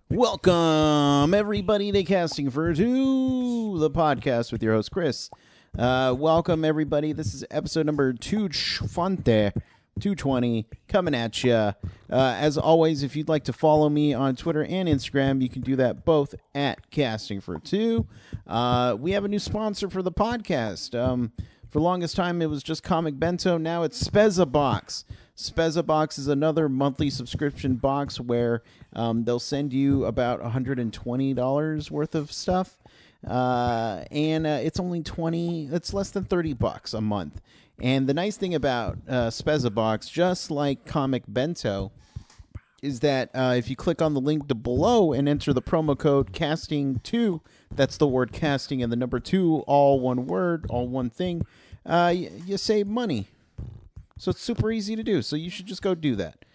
Welcome, everybody, to Casting for Two, the podcast with your host, Chris. Welcome, everybody. This is episode number 220, coming at you. As always, if you'd like to follow me on Twitter and Instagram, you can do that both at Casting for Two. We have a new sponsor for the podcast. For the longest time, it was just Comic Bento. Now it's Spezza Box. Spezza Box is another monthly subscription box where they'll send you about $120 worth of stuff. And it's only it's less than $30 a month. And the nice thing about Spezza Box, just like Comic Bento, is that if you click on the link below and enter the promo code CASTING2, that's the word casting and the number 2, all one word, all one thing, you save money. So it's super easy to do. So you should just go do that.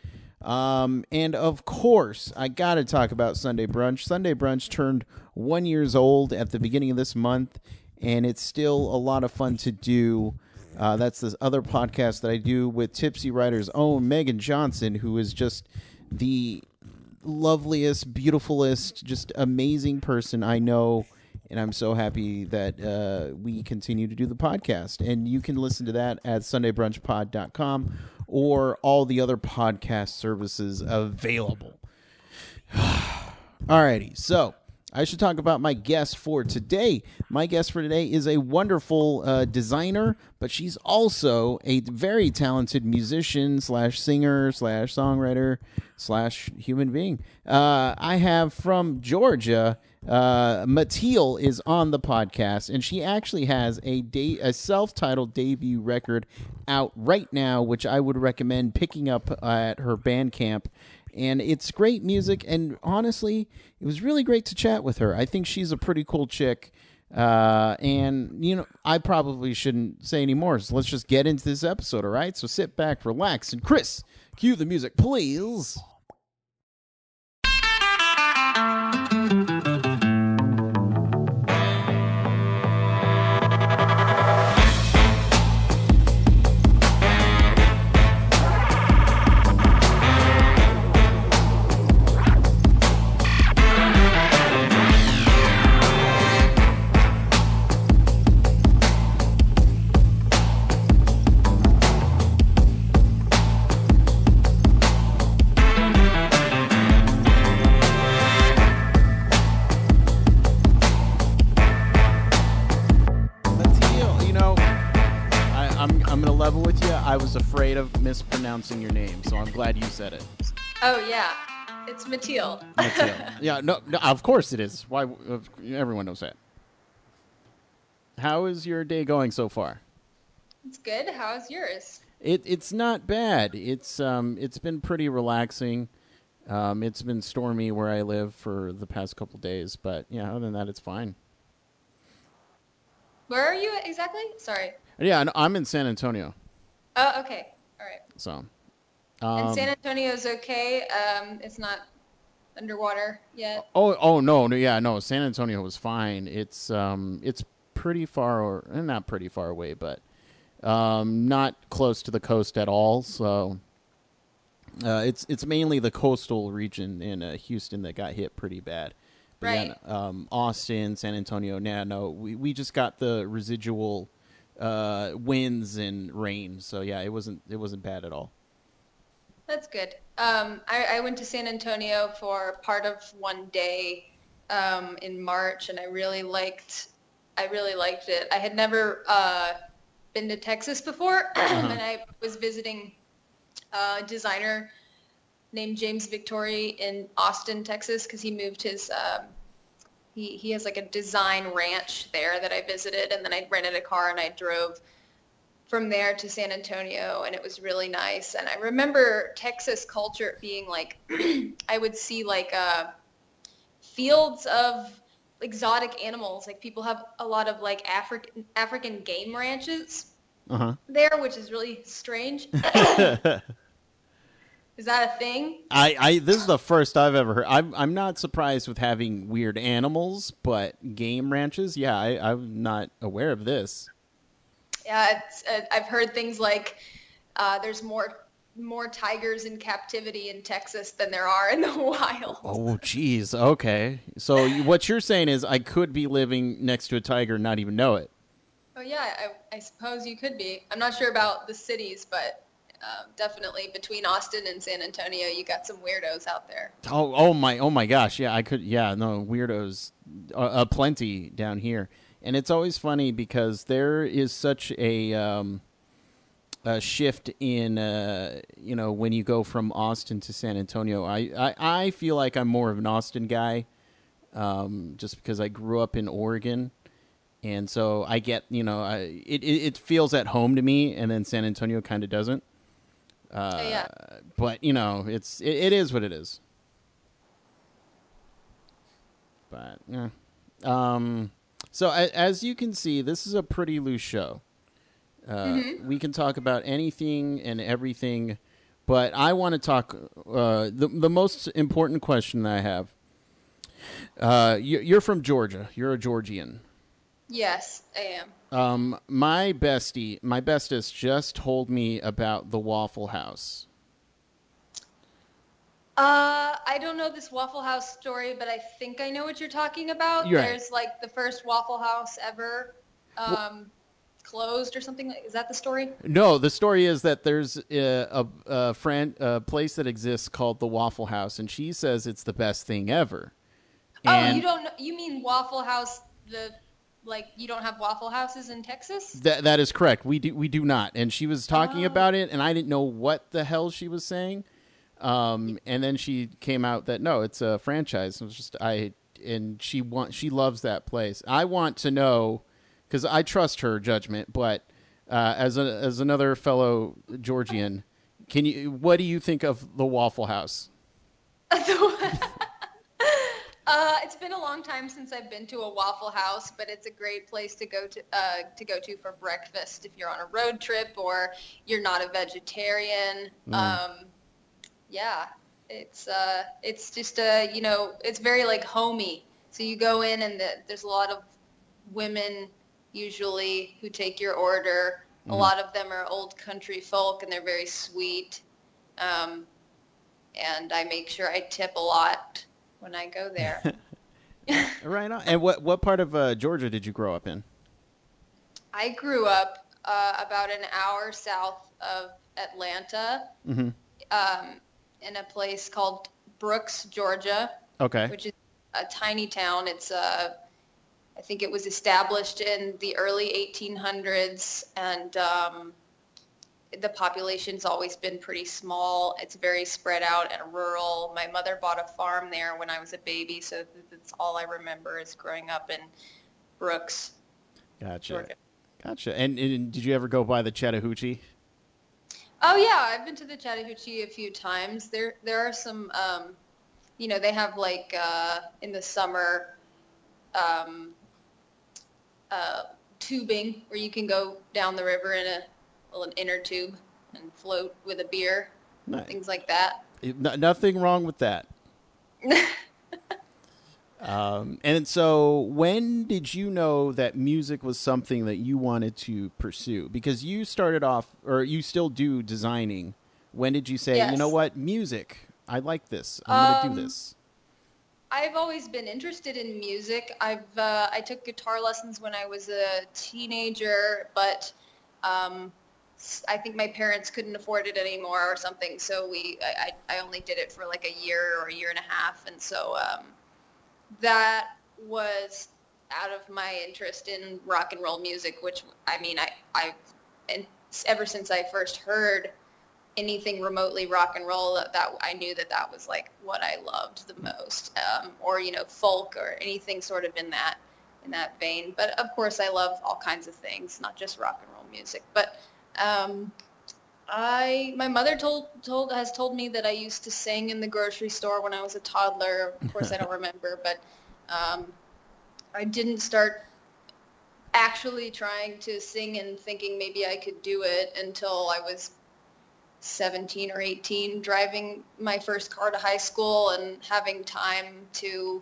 And of course, I got to talk about Sunday Brunch. Sunday Brunch turned 1 year old at the beginning of this month, and it's still a lot of fun to do. That's this other podcast that I do with Tipsy Writer's own Megan Johnson, who is just the loveliest, beautifulest, just amazing person I know. And I'm so happy that we continue to do the podcast. And you can listen to that at SundayBrunchPod.com or all the other podcast services available. Alrighty, so I should talk about my guest for today. My guest for today is a wonderful designer, but she's also a very talented musician / singer / songwriter / human being. I have from Georgia, Mattiel is on the podcast, and she actually has a self-titled debut record out right now, which I would recommend picking up at her Bandcamp. And it's great music, and honestly, it was really great to chat with her. I think she's a pretty cool chick, and, you know, I probably shouldn't say any more, so let's just get into this episode, all right? So sit back, relax, and Chris, cue the music, please. I was afraid of mispronouncing your name, so I'm glad you said it. Oh, yeah. It's Mattiel. Mattiel. Yeah, no, of course it is. Why? Everyone knows that. How is your day going so far? It's good. How's yours? It's not bad. It's been pretty relaxing. It's been stormy where I live for the past couple days, but yeah, other than that, it's fine. Where are you exactly? Sorry. Yeah, I'm in San Antonio. Oh, okay. All right. So. And San Antonio's okay. It's not underwater yet. Oh no. San Antonio was fine. It's pretty far, or not pretty far away, but not close to the coast at all. So it's mainly the coastal region in Houston that got hit pretty bad. But right. Yeah, Austin, San Antonio. We just got the residual winds and rain. So yeah, it wasn't bad at all. That's good. I went to San Antonio for part of one day in March, and I really liked it. I had never been to Texas before, and I was visiting a designer named James Victori in Austin, Texas, because he moved his he has like a design ranch there that I visited, and then I rented a car and I drove from there to San Antonio, and it was really nice. And I remember Texas culture being like, I would see like fields of exotic animals. Like people have a lot of like African game ranches there, which is really strange. Is that a thing? This is the first I've ever heard. I'm not surprised with having weird animals, but game ranches, yeah, I'm not aware of this. Yeah, I've heard things like there's more more tigers in captivity in Texas than there are in the wild. Oh, geez. Okay. So what you're saying is I could be living next to a tiger and not even know it. Oh yeah, I suppose you could be. I'm not sure about the cities, but definitely between Austin and San Antonio, you got some weirdos out there. Oh my gosh. Yeah, I could. Yeah, no, weirdos, plenty down here. And it's always funny because there is such a shift in, when you go from Austin to San Antonio. I feel like I'm more of an Austin guy, just because I grew up in Oregon. And so I get, it feels at home to me, and then San Antonio kind of doesn't. Yeah. But it is what it is. But yeah. So as you can see, this is a pretty loose show. We can talk about anything and everything, but I want to talk. The most important question that I have. You're from Georgia. You're a Georgian. Yes, I am. My bestest, just told me about the Waffle House. I don't know this Waffle House story, but I think I know what you're talking about. You're right. There's like the first Waffle House ever closed or something. Is that the story? No, the story is that there's a place that exists called the Waffle House, and she says it's the best thing ever. Oh, you don't know? You mean Waffle House? You don't have Waffle Houses in Texas? That is correct. We do not. And she was talking about it, and I didn't know what the hell she was saying. And then she came out that no, it's a franchise. It was just she loves that place. I want to know, because I trust her judgment, but as another fellow Georgian, what do you think of the Waffle House? It's been a long time since I've been to a Waffle House, but it's a great place to go to for breakfast if you're on a road trip or you're not a vegetarian. Yeah, it's just it's very like homey. So you go in and there's a lot of women usually who take your order. A lot of them are old country folk and they're very sweet. And I make sure I tip a lot when I go there. Right on. And what part of Georgia did you grow up in? I grew up about an hour south of Atlanta, in a place called Brooks, Georgia. Okay. Which is a tiny town. It's I think it was established in the early 1800s, and the population's always been pretty small. It's very spread out and rural. My mother bought a farm there when I was a baby, so that's all I remember is growing up in Brooks. Gotcha. Georgia. Gotcha. And did you ever go by the Chattahoochee? Oh yeah, I've been to the Chattahoochee a few times. There are some, they have like in the summer tubing where you can go down the river in an inner tube and float with a beer, Nice. things like that. Nothing wrong with that. And so when did you know that music was something that you wanted to pursue? Because you started off, or you still do, designing. When did you say, Yes. you know what, music, I like this, I'm going to do this? I've always been interested in music. I took guitar lessons when I was a teenager, but I think my parents couldn't afford it anymore or something, so I only did it for like a year or a year and a half, and so that was out of my interest in rock and roll music, which and ever since I first heard anything remotely rock and roll, that I knew that was like what I loved the most, or folk or anything sort of in that vein. But of course, I love all kinds of things, not just rock and roll music. But my mother has told me that I used to sing in the grocery store when I was a toddler. Of course, I don't remember, but I didn't start actually trying to sing and thinking maybe I could do it until I was 17 or 18, driving my first car to high school and having time to,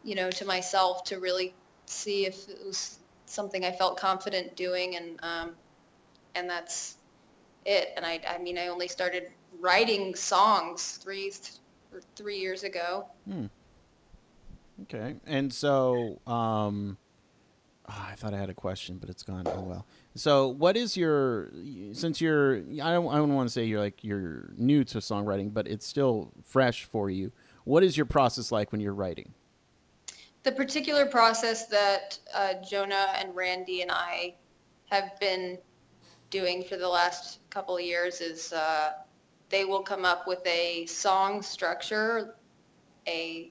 to myself to really see if it was something I felt confident doing, and that's it. And I only started writing songs 3 years ago. Okay. And so, I thought I had a question, but it's gone. Oh well. So, what is your since you're I don't want to say you're new to songwriting, but it's still fresh for you. What is your process like when you're writing? The particular process that Jonah and Randy and I have been doing for the last couple of years is they will come up with a song structure, a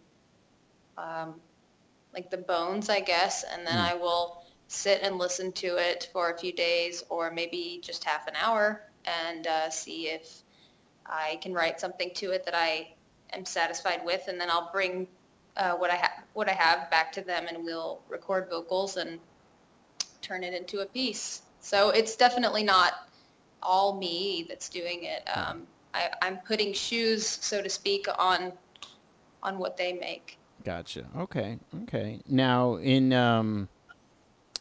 like the bones, I guess, and then I will sit and listen to it for a few days or maybe just half an hour and see if I can write something to it that I am satisfied with, and then I'll bring what I have back to them, and we'll record vocals and turn it into a piece. So it's definitely not all me that's doing it. I'm putting shoes, so to speak, on what they make. Gotcha. Okay. Okay. Now,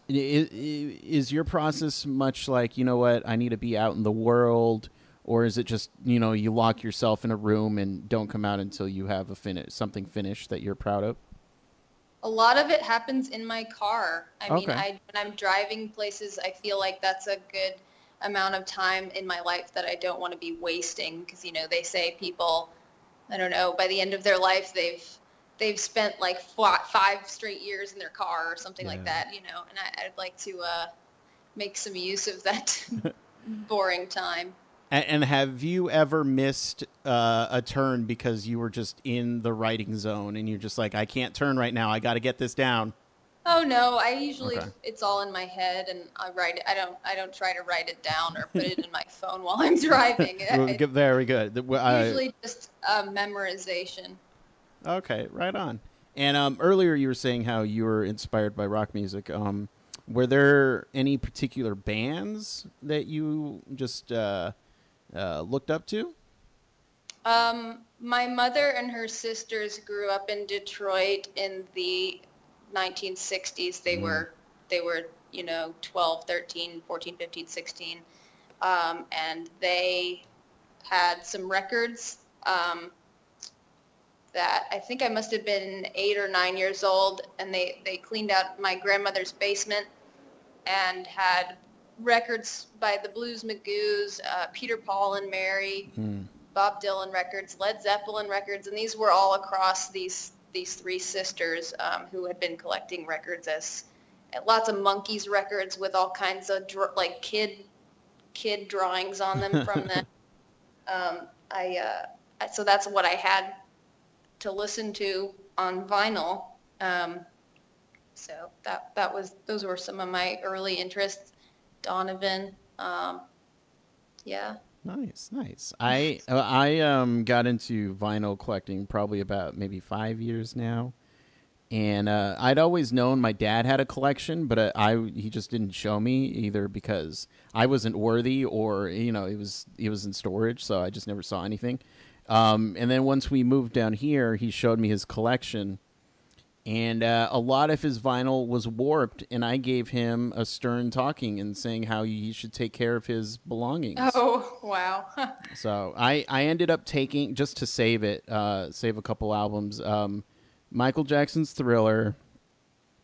is your process much like, you know what, I need to be out in the world, or is it just, you lock yourself in a room and don't come out until you have something finished that you're proud of? A lot of it happens in my car. I mean, Okay. when I'm driving places, I feel like that's a good amount of time in my life that I don't want to be wasting because, they say people, I don't know, by the end of their life, they've spent like 5 straight years in their car or something like Yeah. that, and I'd like to make some use of that boring time. And have you ever missed a turn because you were just in the writing zone and you're just like, I can't turn right now. I got to get this down. Oh no, I usually Okay. it's all in my head and I write it. I don't try to write it down or put it in my phone while I'm driving. Well, It's very good. usually just memorization. Okay, right on. And earlier you were saying how you were inspired by rock music. Were there any particular bands that you just looked up to? My mother and her sisters grew up in Detroit in the 1960s. They were 12, 13, 14, 15, 16. And they had some records that I think I must have been 8 or 9 years old, and they cleaned out my grandmother's basement and had records by the Blues Magoos, Peter, Paul and Mary, Bob Dylan records, Led Zeppelin records, and these were all across these three sisters who had been collecting records as lots of Monkees records with all kinds of like kid drawings on them from them. So that's what I had to listen to on vinyl. So those were some of my early interests. Donovan, yeah. Nice, nice. I got into vinyl collecting probably about maybe 5 years now, and I'd always known my dad had a collection, but he just didn't show me either because I wasn't worthy or it was in storage, so I just never saw anything. And then once we moved down here, he showed me his collection. And a lot of his vinyl was warped, and I gave him a stern talking and saying how he should take care of his belongings. Oh, wow. So I ended up taking, just to save it, save a couple albums, Michael Jackson's Thriller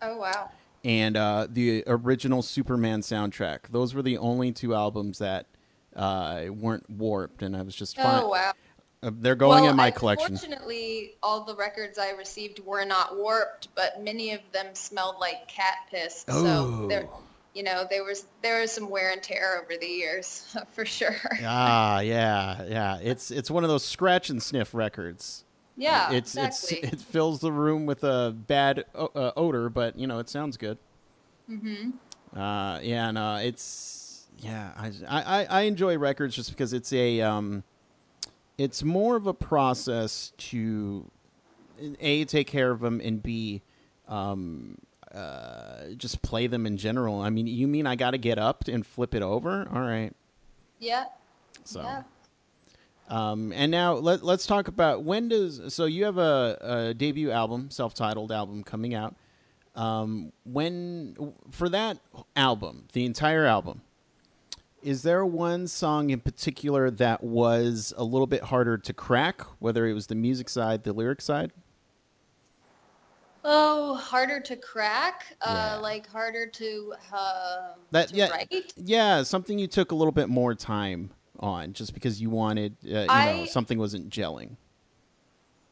Oh, wow. and the original Superman soundtrack. Those were the only two albums that weren't warped, and I was just fine. Oh, wow. They're going in my I, collection. fortunately, all the records I received were not warped, but many of them smelled like cat piss. So Oh. there was some wear and tear over the years, for sure. Ah, yeah, yeah. It's one of those scratch and sniff records. Yeah, It's exactly. it fills the room with a bad odor, but it sounds good. Yeah, no, it's yeah. I enjoy records just because it's more of a process to A, take care of them, and B, just play them in general. I mean, you mean I got to get up and flip it over? All right. Yeah, So, yeah. and now let's talk about so you have a debut album, self-titled album coming out. When for that album, the entire album, Is there one song in particular that was a little bit harder to crack, whether it was the music side, the lyric side? Oh, harder to crack, Yeah. like harder That to yeah, write. yeah, something you took a little bit more time on just because you wanted, I something wasn't gelling.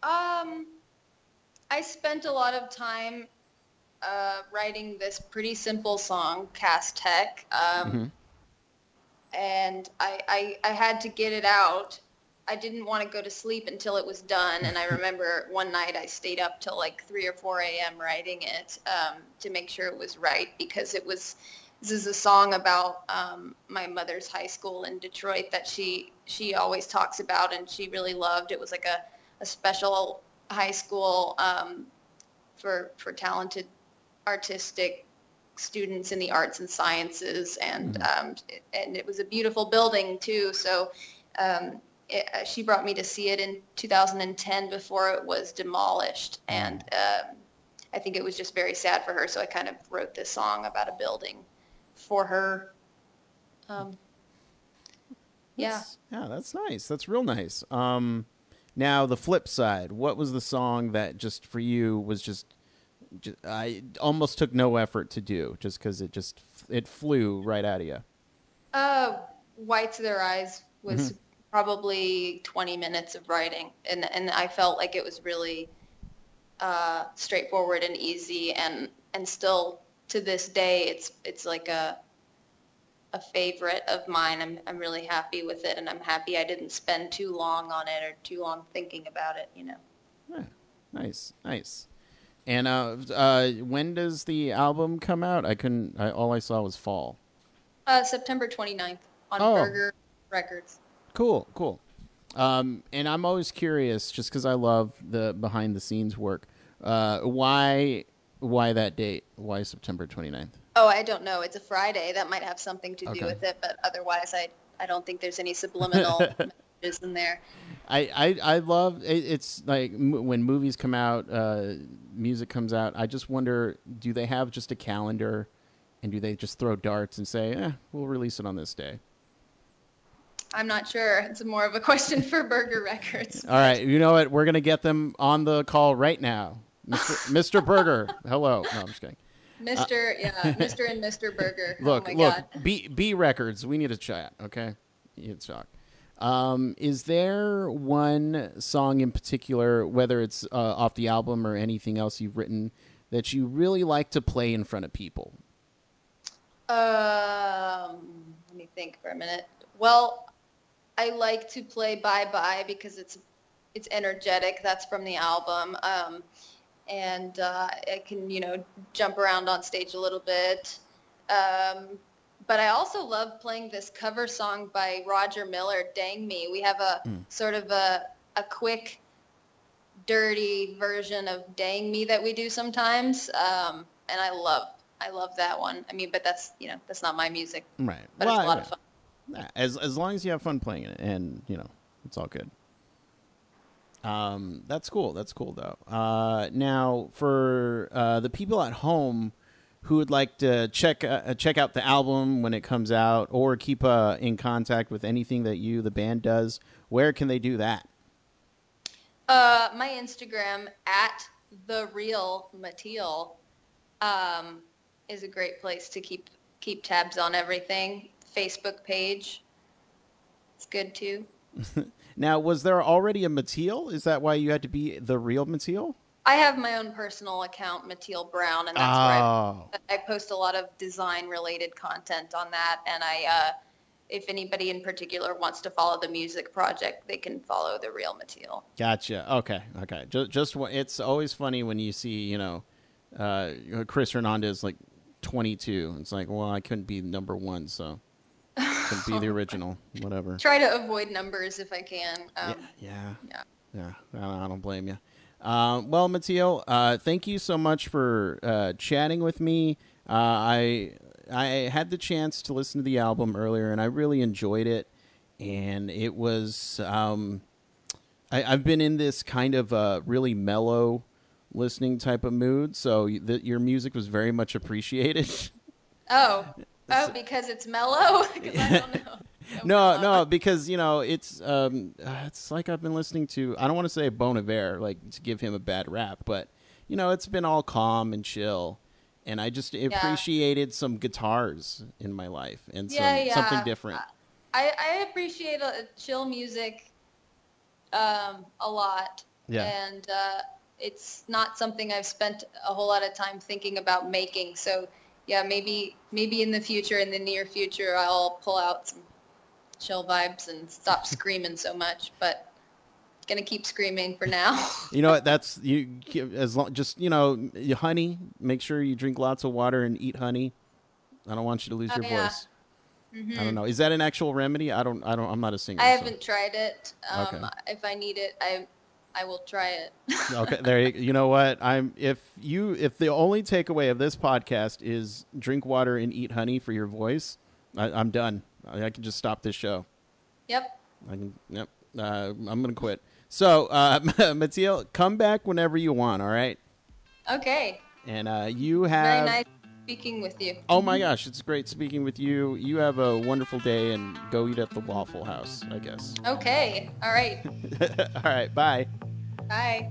um I spent a lot of time writing this pretty simple song, Cast Tech, Hmm. and I had to get it out. I didn't want to go to sleep until it was done, and I remember one night I stayed up till like 3 or 4 a.m. writing it to make sure it was right because this is a song about my mother's high school in Detroit that she always talks about and she really loved. It was like a special high school for talented artistic students in the arts and sciences, Hmm. and it was a beautiful building too. So she brought me to see it in 2010 before it was demolished, and I think it was just very sad for her. So I kind of wrote this song about a building for her. Um, yeah. That's nice. That's real nice. Now the flip side. What was the song that just for you was just I almost took no effort to do, just because it flew right out of you? Uh, White to Their Eyes Hmm. was probably 20 minutes of writing, and I felt like it was really straightforward and easy, and still to this day, it's like a favorite of mine. I'm really happy with it, and I'm happy I didn't spend too long on it or too long thinking about it, you know. Yeah. Nice, nice. And when does the album come out? I couldn't. All I saw was fall. September 29th on Oh, Burger Records. cool, cool. And I'm always curious, just because I love the behind the scenes work. Why that date? Why September 29th? Oh, I don't know. It's a Friday. That might have something to do Okay. with it, but otherwise, I don't think there's any subliminal messages in there. I love it, it's like when movies come out, music comes out. I just wonder, do they have just a calendar, and do they just throw darts and say, we'll release it on this day? I'm not sure. It's more of a question for Burger Records, All but right, you know what? We're gonna get them on the call right now, Mister Burger. Hello. No, I'm just kidding. Mr. and Mr. Burger. Oh Look, my look, God. B Records. We need a chat, okay? You need to talk. Is there one song in particular, whether it's off the album or anything else you've written, that you really like to play in front of people? Let me think for a minute. Well, I like to play Bye Bye because it's energetic. That's from the album. And I can, jump around on stage a little bit. But I also love playing this cover song by Roger Miller, Dang Me. We have a Mm. sort of a quick, dirty version of Dang Me that we do sometimes. And I love that one. I mean, but that's not my music, Right. but it's a Well, lot of fun. as long as you have fun playing it, and it's all good. That's cool. That's cool, though. Now, for the people at home who would like to check out the album when it comes out, or keep in contact with anything that the band does, where can they do that? My Instagram at the real Mattiel is a great place to keep tabs on everything. Facebook page, it's good too. Now, was there already a Mattiel? Is that why you had to be the real Mattiel? I have my own personal account, Mattiel Brown, and that's where Oh, I post a lot of design related content on that. And if anybody in particular wants to follow the music project, they can follow the real Mattiel. gotcha. Okay, okay. It's always funny when you see Chris Hernandez like 22. It's like, well, I couldn't be number one, so couldn't be the original. Whatever. Try to avoid numbers if I can. Yeah, yeah, Yeah. yeah. I don't blame you. Well, Mateo, thank you so much for chatting with me. I had the chance to listen to the album earlier, and I really enjoyed it. And it was I've been in this kind of really mellow listening type of mood, so your music was very much appreciated. Oh, Oh, because it's mellow? Because I don't know. So No, mellow. because it's like I've been listening to. I don't want to say Bon Iver, like to give him a bad rap, but it's been all calm and chill, and I just Yeah. appreciated some guitars in my life and Yeah, something yeah. different. I appreciate chill music a lot, Yeah. and it's not something I've spent a whole lot of time thinking about making. So yeah, maybe in the future, in the near future, I'll pull out some chill vibes and stop screaming so much. But gonna keep screaming for now. You know what? That's you. As long, just honey. Make sure you drink lots of water and eat honey. I don't want you to lose Oh your yeah. voice. I don't Hmm. know. Is that an actual remedy? I don't. I'm not a I singer, so haven't tried it. okay. If I need it, I will try it. Okay, there. You know what? If the only takeaway of this podcast is drink water and eat honey for your voice, I'm done. I can just stop this show. Yep. I can. Yep. I'm gonna quit. So, Mattiel, come back whenever you want. All right. Okay. And you Very have. nice speaking with you. Oh my gosh, it's great speaking with you. You have a wonderful day, and go eat at the Waffle House, I guess. Okay. All right. All right. Bye. Bye.